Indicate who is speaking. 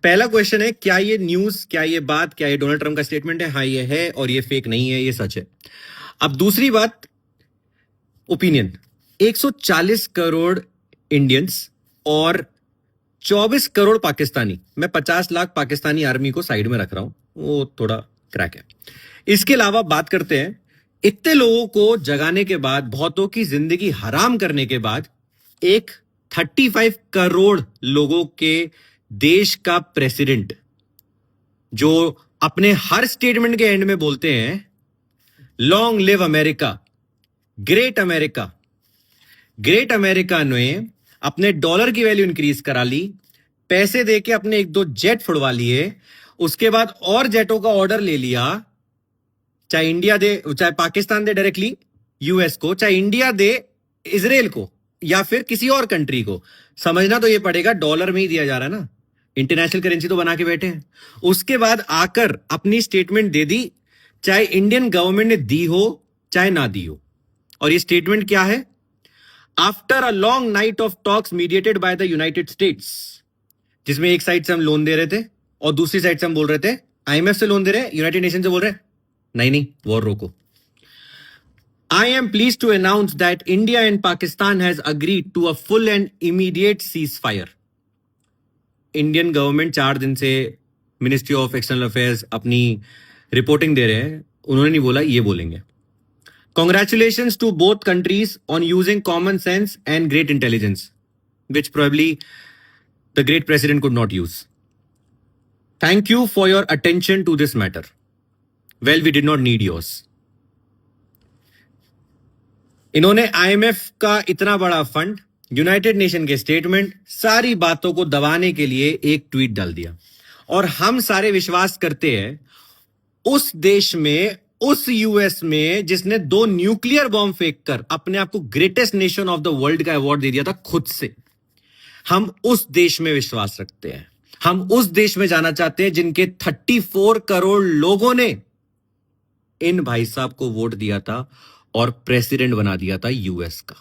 Speaker 1: पहला क्वेश्चन है, क्या ये न्यूज, क्या ये बात, क्या ये डोनाल्ड ट्रंप का स्टेटमेंट है? हाँ ये है, और ये फेक नहीं है, ये सच है। अब दूसरी बात, ओपिनियन। 140 करोड़ इंडियंस और 24 करोड़ पाकिस्तानी, मैं 50 लाख पाकिस्तानी आर्मी को साइड में रख रहा हूं, वो थोड़ा क्रैक है। इसके अलावा बात करते हैं, इतने लोगों को जगाने के बाद, बहुतों की जिंदगी हराम करने के बाद, एक 35 करोड़ लोगों के देश का प्रेसिडेंट, जो अपने हर स्टेटमेंट के एंड में बोलते हैं long live America, great America, great America ने अपने डॉलर की वैल्यू इंक्रीज करा ली, पैसे देके अपने 1-2 जेट फुड़वा लिए, उसके बाद और जेटों का ऑर्डर ले लिया, चाहे इंडिया दे, चाहे पाकिस्तान दे डायरेक्टली यूएस को, चाहे इंडिया दे इजराइल को, या फिर किसी और कंट्री को। समझना तो यह पड़ेगा, डॉलर में ही दिया जा रहा है ना, इंटरनेशनल करेंसी तो बना के बैठे हैं। उसके बाद आकर अपनी स्टेटमेंट दे दी, चाहे इंडियन गवर्नमेंट ने दी हो चाहे ना दी हो। और ये स्टेटमेंट क्या है? After a long night of talks mediated by the United states, जिसमें एक साइड से हम लोन दे रहे थे और दूसरी साइड से हम बोल रहे थे आईएमएफ से लोन दे रहे हैं, यूनाइटेड नेशन से बोल रहे हैं नहीं वॉर रोको। I am please to announce that India and Pakistan has agreed to a full and immediate ceasefire. Indian government 4 दिन से मिनिस्ट्री ऑफ एक्सटर्नल अफेयर्स अपनी रिपोर्टिंग दे रहे हैं, उन्होंने नहीं बोला, ये बोलेंगे। Congratulations to both countries on using common sense and great intelligence, which probably the great president could not use. Thank you for your attention to this matter. Well, we did not need yours. इन्होंने IMF का इतना बड़ा fund, United nation के statement, सारी बातों को दबाने के लिए एक ट्वीट डाल दिया। और हम सारे विश्वास करते हैं उस देश में, उस यूएस में, जिसने 2 न्यूक्लियर बॉम्ब फेंक कर अपने आप को greatest nation of the world का अवार्ड दे दिया था खुद से, हम उस देश में विश्वास रखते हैं। हम उस देश में जाना चाहते हैं जिनके 34 करोड़ लोगों ने इन भाई साहब को वोट दिया था और प्रेसिडेंट बना दिया था यूएस का।